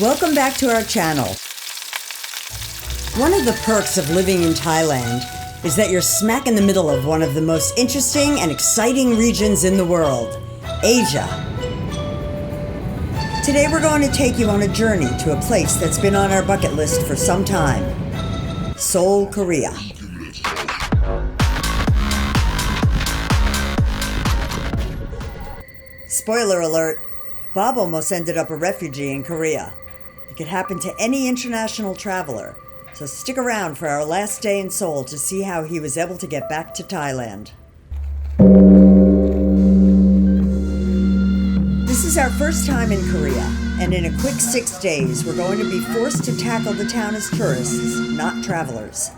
Welcome back to our channel. One of the perks of living in Thailand is that you're smack in the middle of one of the most interesting and exciting regions in the world, Asia. Today we're going to take you on a journey to a place that's been on our bucket list for some time, Seoul, Korea. Spoiler alert, Bob almost ended up a refugee in Korea. It could happen to any international traveler, so stick around for our last day in Seoul to see how he was able to get back to Thailand. This is our first time in Korea, and in a quick 6 days, we're going to be forced to tackle the town as tourists, not travelers.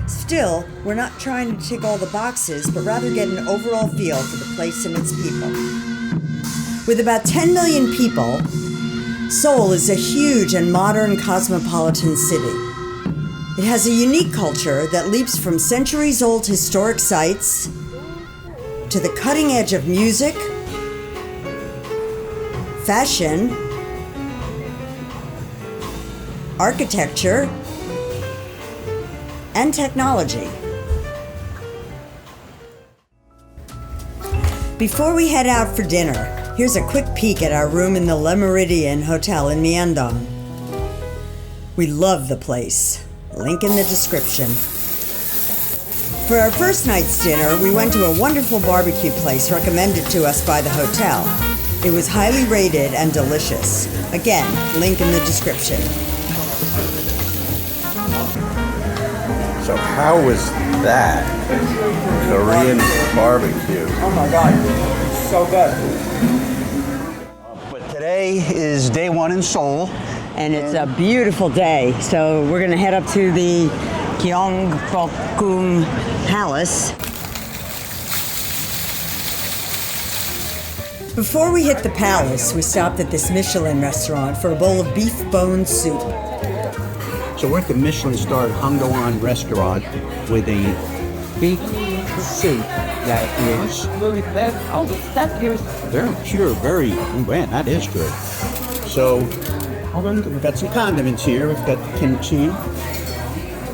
Still, we're not trying to tick all the boxes, but rather get an overall feel for the place and its people. With about 10 million people, Seoul is a huge and modern cosmopolitan city. It has a unique culture that leaps from centuries-old historic sites to the cutting edge of music, fashion, architecture, and technology. Before we head out for dinner, here's a quick peek at our room in the Le Méridien Hotel in Myeongdong. We love the place. Link in the description. For our first night's dinner, we went to a wonderful barbecue place recommended to us by the hotel. It was highly rated and delicious. Again, link in the description. So how was that? Korean barbecue. Oh my God, so good. But today is day one in Seoul. And it's a beautiful day, so we're gonna head up to the Hanbok Palace. Before we hit the palace, we stopped at this Michelin restaurant for a bowl of beef bone soup. So we're at the Michelin-starred Haeundae restaurant with a beef soup that is very pure, very, man, that is good. So we've got some condiments here. We've got kimchi,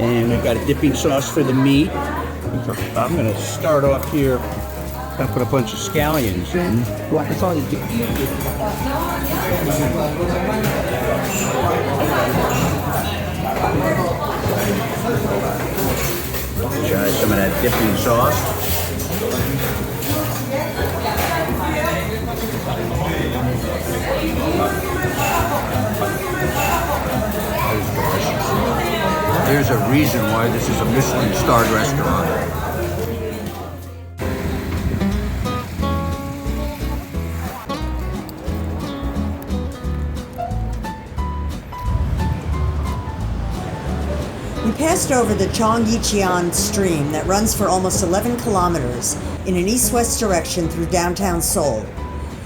and we've got a dipping sauce for the meat. I'm going to start off here. I put a bunch of scallions in. Try some of that dipping sauce. There's a reason why this is a Michelin-starred restaurant. We passed over the Chong stream that runs for almost 11 kilometers in an east-west direction through downtown Seoul.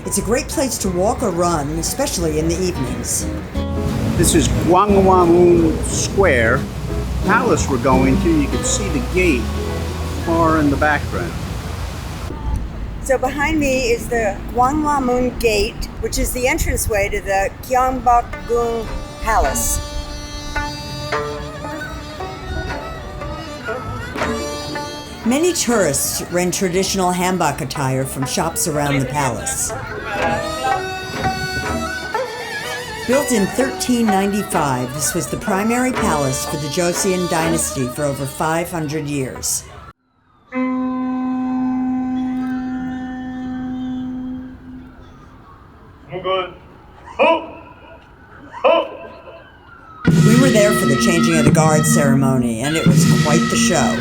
It's a great place to walk or run, especially in the evenings. This is Gangnam Square palace we're going to. You can see the gate far in the background. So behind me is the Gangnam Gate, which is the entranceway to the Hanbok Palace. Many tourists rent traditional hanbok attire from shops around the palace. Built in 1395, this was the primary palace for the Joseon dynasty for over 500 years. We were there for the changing of the guard ceremony, and it was quite the show.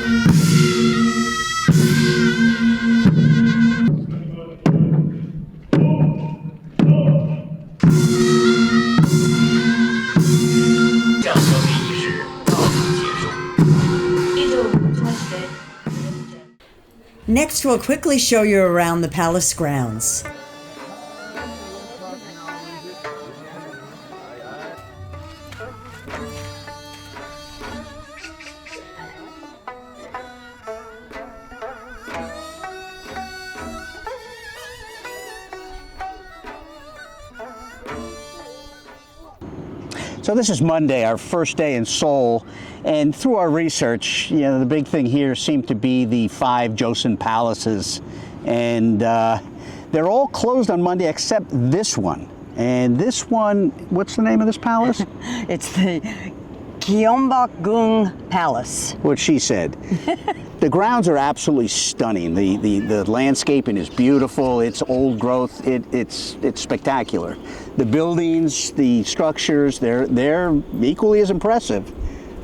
Next, we'll quickly show you around the palace grounds. So this is Monday, our first day in Seoul, and through our research, the big thing here seemed to be the 5 Joseon palaces, and they're all closed on Monday except this one. And this one, what's the name of this palace? It's the Gyeongbokgung Palace. What she said. The grounds are absolutely stunning. The landscaping is beautiful. It's old growth. It's spectacular. The buildings, the structures, they're equally as impressive.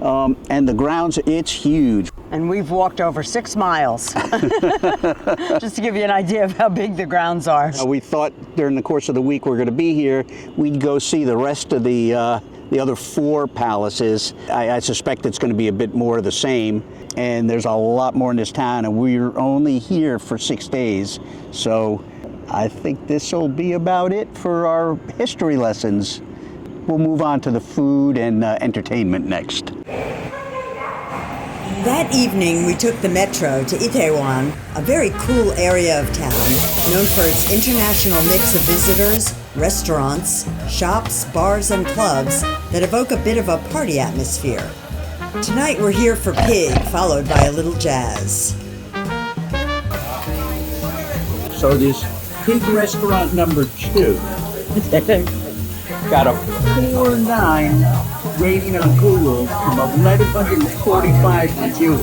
And the grounds, it's huge. And we've walked over 6 miles, just to give you an idea of how big the grounds are. We thought during the course of the week we're going to be here, we'd go see the rest of the other 4 palaces. I suspect it's going to be a bit more of the same, and there's a lot more in this town, and we're only here for 6 days. So I think this will be about it for our history lessons. We'll move on to the food and entertainment next. That evening, we took the metro to Itwan, a very cool area of town, known for its international mix of visitors, restaurants, shops, bars, and clubs that evoke a bit of a party atmosphere. Tonight, we're here for Pig, followed by a little jazz. So this Pig restaurant number 2 got a 4.9 rating on Google from 1,145 reviews.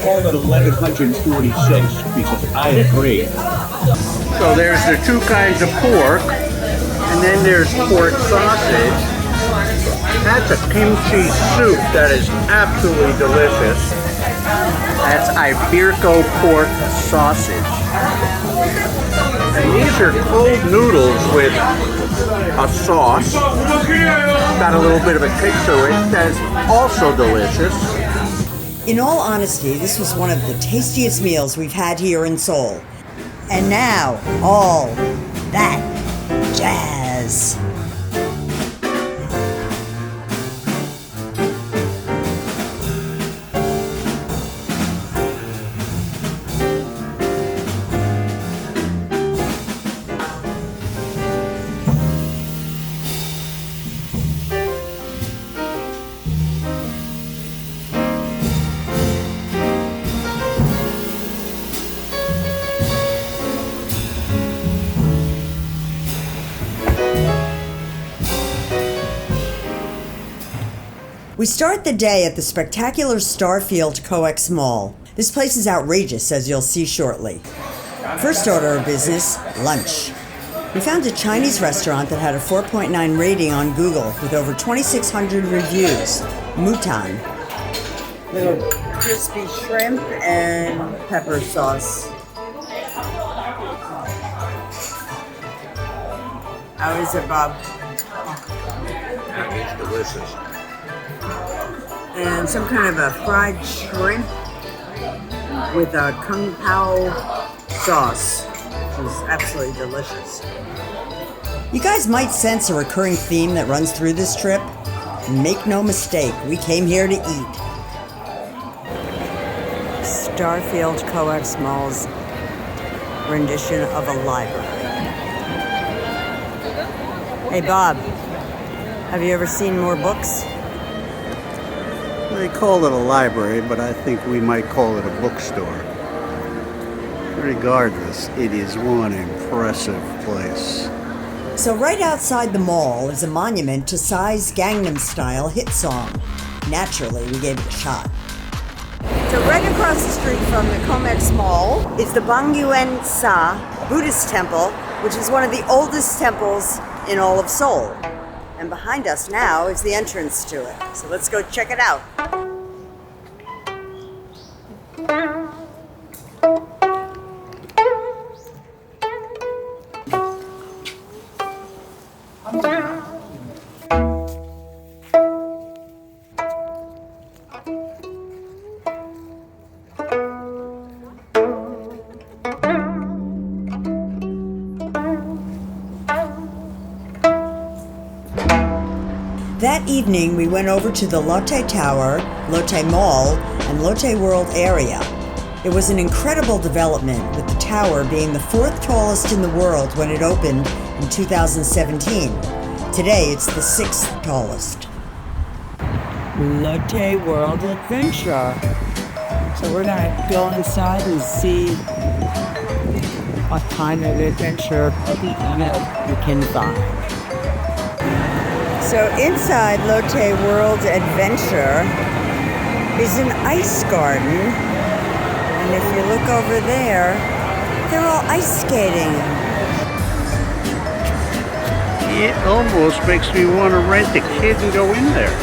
Call it 1,146 because I agree. So there's the 2 kinds of pork, and then there's pork sausage. That's a kimchi soup that is absolutely delicious. That's Iberico pork sausage. And these are cold noodles with a sauce. Got a little bit of a kick to it. That's also delicious. In all honesty, this was one of the tastiest meals we've had here in Seoul. And now, all that jazz. We start the day at the spectacular Starfield Mall. This place is outrageous, as you'll see shortly. First order of business, lunch. We found a Chinese restaurant that had a 4.9 rating on Google with over 2,600 reviews. Mutan. Little crispy shrimp and pepper sauce. How is it, Bob? It's delicious. And some kind of a fried shrimp with a kung pao sauce, which is absolutely delicious. You guys might sense a recurring theme that runs through this trip. Make no mistake, we came here to eat. Starfield Mall's rendition of a library. Hey Bob, have you ever seen more books? They call it a library, but I think we might call it a bookstore. Regardless, it is one impressive place. So right outside the mall is a monument to Psy's Gangnam Style hit song. Naturally, we gave it a shot. So right across the street from the Kok Mall is the Bangua Kja Buddhist temple, which is one of the oldest temples in all of Seoul. And behind us now is the entrance to it. So let's go check it out. That evening, we went over to the Lotte Tower, Lotte Mall, and Lotte World area. It was an incredible development, with the tower being the 4th tallest in the world when it opened in 2017. Today, it's the 6th tallest. Lotte World Adventure. So we're gonna go inside and see what kind of adventure you can find. So inside Lotte World Adventure is an ice garden. And if you look over there, they're all ice skating. It almost makes me want to rent a kid and go in there.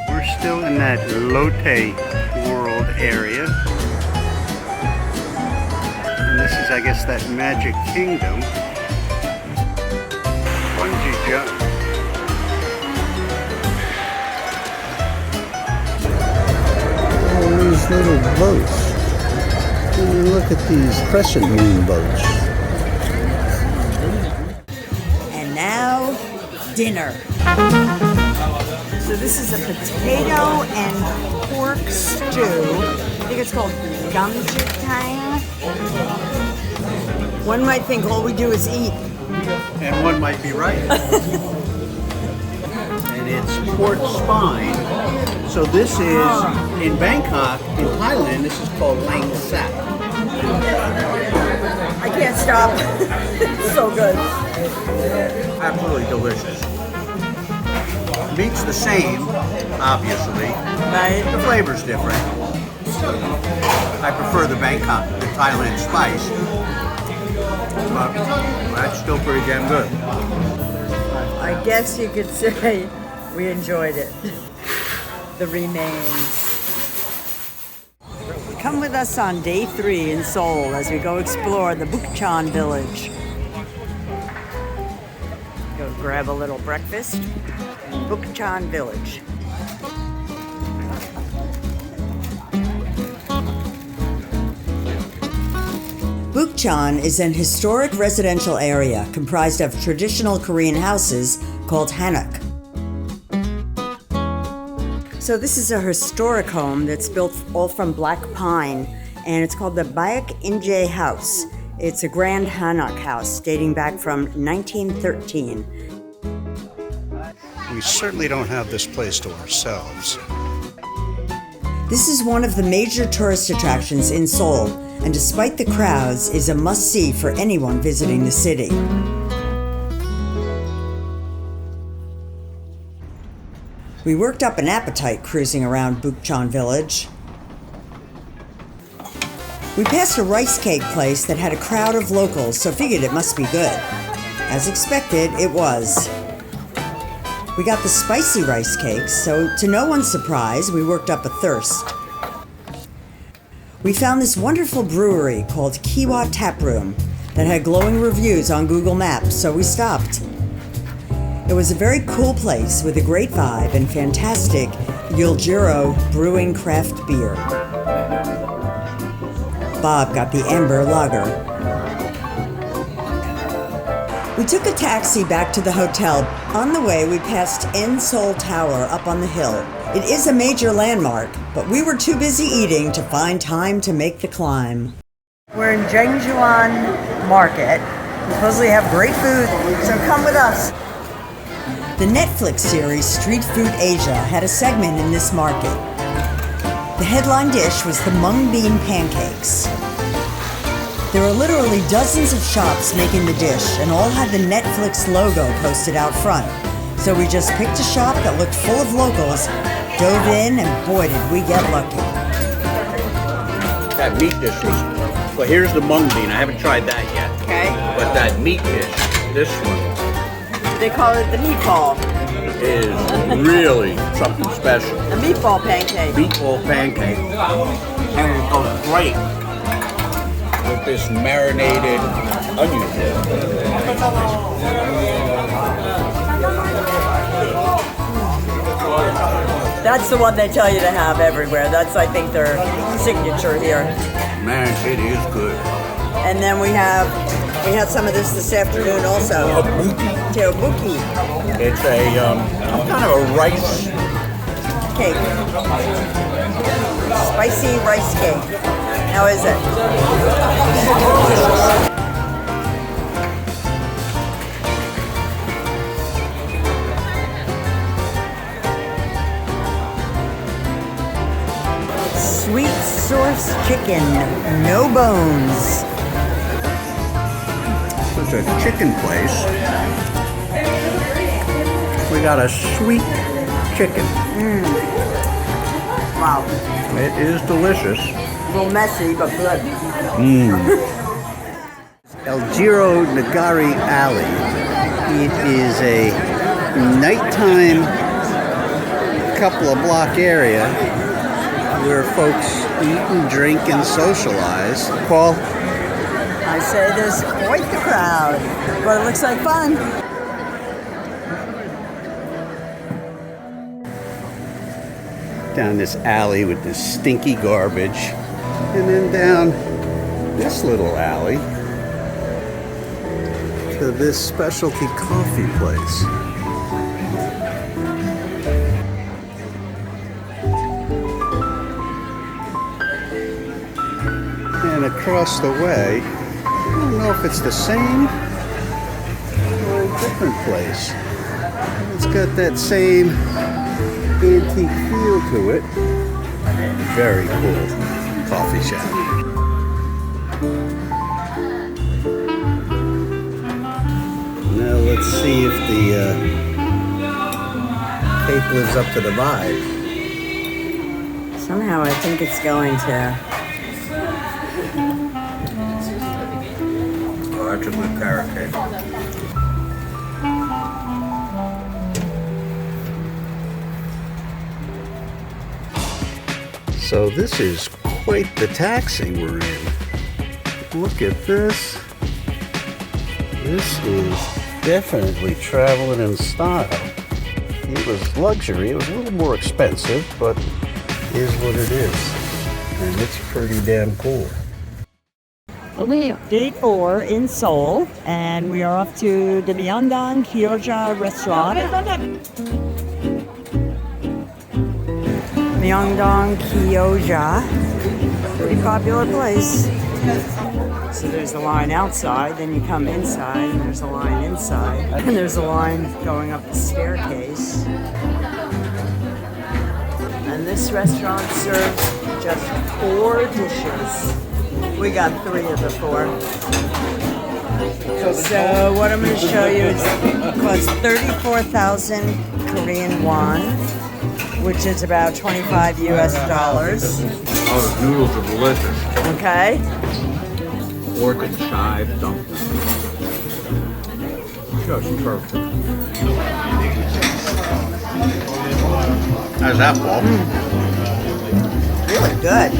We're still in that Lotte World area. And this is, I guess, that Magic Kingdom. Bungee jump. All these little boats. Look at these crescent moon boats. And now, dinner. So this is a potato and pork stew. I think it's called Gangnam. One might think all we do is eat. And one might be right. And it's pork spine. So this is, in Bangkok, in Thailand, this is called lang sat. I can't stop. It's so good. Absolutely delicious. Meat's the same, obviously. Right? The flavor's different. I prefer the Bangkok, the Thailand spice. But that's still pretty damn good. I guess you could say we enjoyed it. The remains. Come with us on day 3 in Seoul as we go explore the Bukchon Village. Go grab a little breakfast in Bukchon Village. Bukchon is an historic residential area comprised of traditional Korean houses called Hanok. So this is a historic home that's built all from black pine, and it's called the Bchan Village house. It's a grand Hanok house dating back from 1913. We certainly don't have this place to ourselves. This is one of the major tourist attractions in Seoul, and despite the crowds, is a must-see for anyone visiting the city. We worked up an appetite cruising around Bukchon Village. We passed a rice cake place that had a crowd of locals, so figured it must be good. As expected, it was. We got the spicy rice cakes, so to no one's surprise, we worked up a thirst. We found this wonderful brewery called Kiwa Tap Room that had glowing reviews on Google Maps, so we stopped. It was a very cool place with a great vibe and fantastic Yuljiro brewing craft beer. Bob got the Amber Lager. We took a taxi back to the hotel. On the way, we passed En Seoul Tower up on the hill. It is a major landmark, but we were too busy eating to find time to make the climb. We're in Jingjuan Market. We supposedly have great food, so come with us. The Netflix series Street Food Asia had a segment in this market. The headline dish was the Mung bean pancakes. There were literally dozens of shops making the dish, and all had the Netflix logo posted out front. So we just picked a shop that looked full of locals, dove in, and boy did we get lucky. That meat dish was, well, here's the mung bean. I haven't tried that yet. Okay. But that meat dish, this one, They call it the meatball. is really something special. A meatball pancake. Meatball pancake. And it goes great with this marinated onion. That's the one they tell you to have everywhere. That's, I think, their signature here. Man, it is good. And then we had some of this afternoon also. Tteokbokki It's a kind of a rice. cake. Spicy rice cake. How is it? chicken, no bones. It's a chicken place. We got a sweet chicken. Wow. It is delicious. A little messy, but good. El Giro Nagari Alley. It is a nighttime couple of block area where folks eat and drink and socialize. Paul? I say there's quite the crowd, but it looks like fun. Down this alley with this stinky garbage, and then down this little alley to this specialty coffee place. And across the way, I don't know if it's the same or a different place. It's got that same antique feel to it. Very cool coffee shop. Now let's see if the cake lives up to the vibe. Somehow I think it's going to. Oh, that's a good carrot cake. So this is quite the taxi we're in. Look at this. This is definitely traveling in style. It was luxury. It was a little more expensive, but is what it is. And it's pretty damn cool. Day 4 in Seoul, and we are off to the Mangang Kja restaurant. Myeongdong Kja. Pretty popular place. So there's a line outside, then you come inside, and there's a line inside, and there's a line going up the staircase. And this restaurant serves just 4 dishes. We got 3 of the 4. So what I'm going to show you is it costs 34,000 Korean won, which is about 25 US dollars. Oh, the noodles are delicious. Okay? Pork and chive dumpling. Just perfect. How's that, Paul? Really good.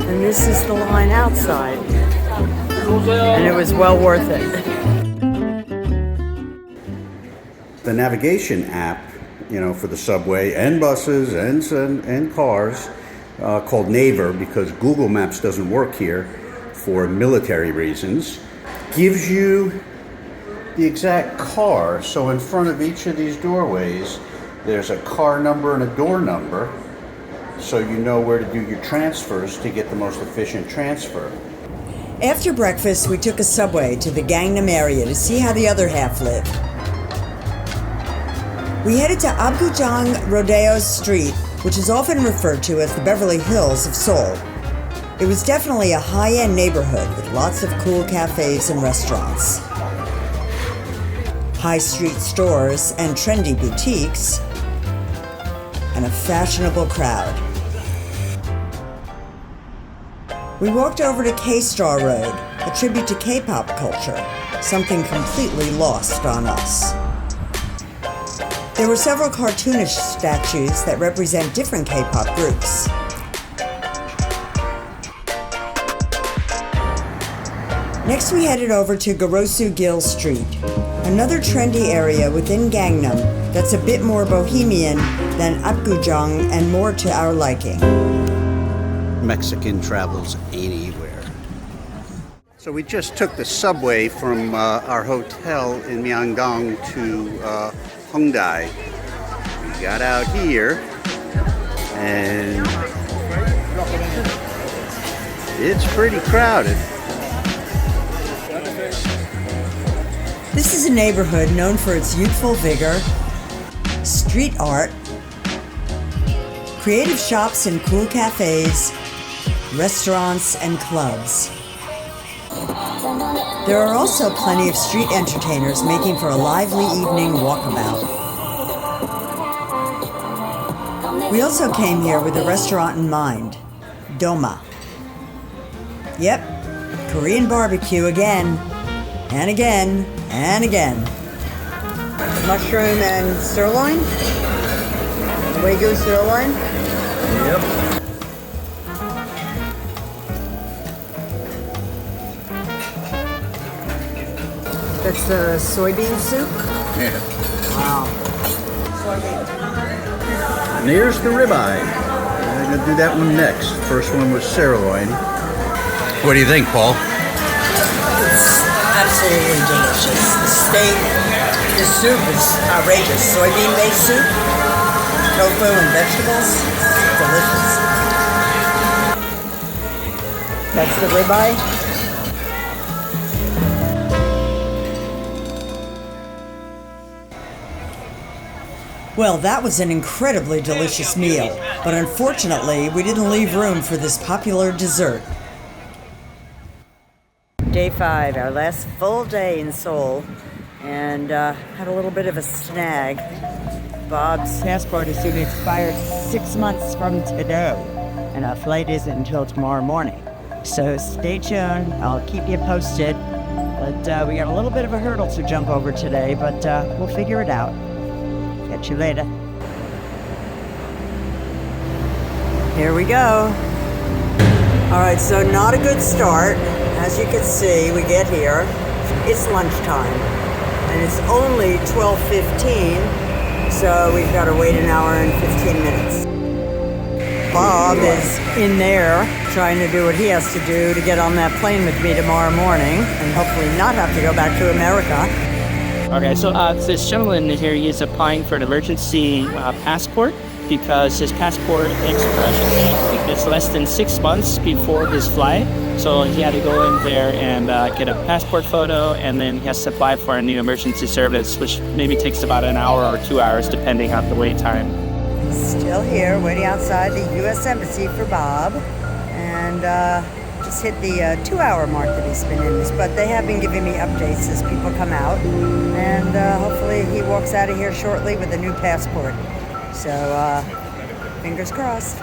And this is the line outside. And it was well worth it. The navigation app, for the subway and buses and cars, called Naver, because Google Maps doesn't work here for military reasons, gives you the exact car. So in front of each of these doorways, there's a car number and a door number, so you know where to do your transfers to get the most efficient transfer. After breakfast, we took a subway to the Gangnam area to see how the other half live. We headed to Bukchon Rodeo Street, which is often referred to as the Beverly Hills of Seoul. It was definitely a high-end neighborhood with lots of cool cafes and restaurants, high street stores and trendy boutiques, and a fashionable crowd. We walked over to K-Star Road, a tribute to K-pop culture, something completely lost on us. There were several cartoonish statues that represent different K-pop groups. Next, we headed over to Garosu-gil Street, another trendy area within Gangnam that's a bit more bohemian than Apgujeong and more to our liking. Mexican travels anywhere. So we just took the subway from our hotel in Myeongdong to Haeundae. We got out here and it's pretty crowded. This is a neighborhood known for its youthful vigor, street art, creative shops and cool cafes, restaurants, and clubs. There are also plenty of street entertainers making for a lively evening walkabout. We also came here with a restaurant in mind, Doma. Yep, Korean barbecue again, and again, and again. Mushroom and sirloin? Wagyu sirloin? Yep. That's the soybean soup? Yeah. Wow. And here's the ribeye. I'm gonna do that one next. First one was sirloin. What do you think, Paul? It's absolutely delicious. The steak, the soup is outrageous. Soybean-based soup, tofu and vegetables, delicious. That's the ribeye. Well, that was an incredibly delicious meal, but unfortunately, we didn't leave room for this popular dessert. Day 5, our last full day in Seoul, and had a little bit of a snag. Bob's Passport is due to expire 6 months from today, and our flight isn't until tomorrow morning. So stay tuned, I'll keep you posted. But we got a little bit of a hurdle to jump over today, but we'll figure it out. Catch you later. Here we go. All right, so not a good start. As you can see, we get here. It's lunchtime, and it's only 12:15, so we've got to wait an hour and 15 minutes. Bob is in there trying to do what he has to do to get on that plane with me tomorrow morning, and hopefully not have to go back to America. Okay, so this gentleman here, he's applying for an emergency passport because his passport expiration is less than 6 months before his flight. So he had to go in there and get a passport photo, and then he has to apply for a new emergency service, which maybe takes about an hour or 2 hours, depending on the wait time. Still here, waiting outside the U.S. Embassy for Bob, and just hit the 2-hour mark that he's been in this, but they have been giving me updates as people come out, and hopefully he walks out of here shortly with a new passport. So, fingers crossed.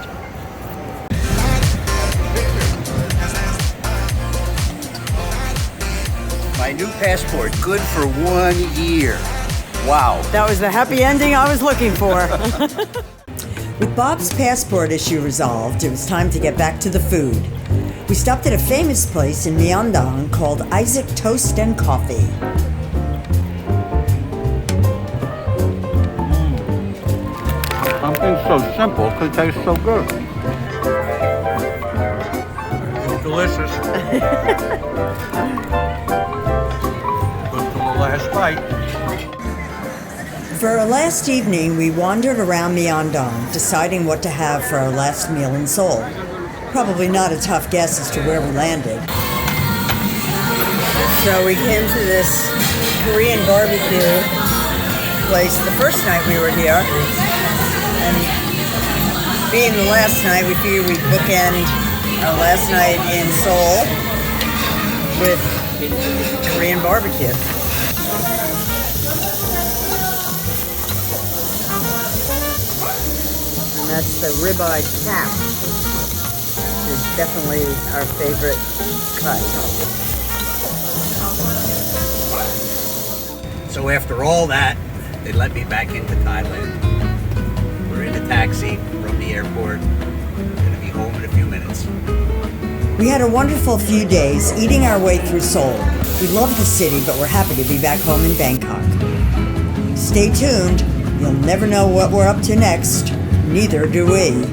My new passport, good for 1 year. Wow. That was the happy ending I was looking for. With Bob's passport issue resolved, it was time to get back to the food. We stopped at a famous place in Myeongdong called Isaac Toast and Coffee. Something so simple could taste so good. Delicious. Good till the last bite. For our last evening, we wandered around Myeongdong, deciding what to have for our last meal in Seoul. Probably not a tough guess as to where we landed. So we came to this Korean barbecue place the first night we were here. And being the last night, we figured we'd bookend our last night in Seoul with Korean barbecue. And that's the ribeye cap, which is definitely our favorite cut. So after all that, they let me back into Thailand. We're in a taxi from the airport. Gonna be home in a few minutes. We had a wonderful few days eating our way through Seoul. We love the city, but we're happy to be back home in Bangkok. Stay tuned. You'll never know what we're up to next. Neither do we.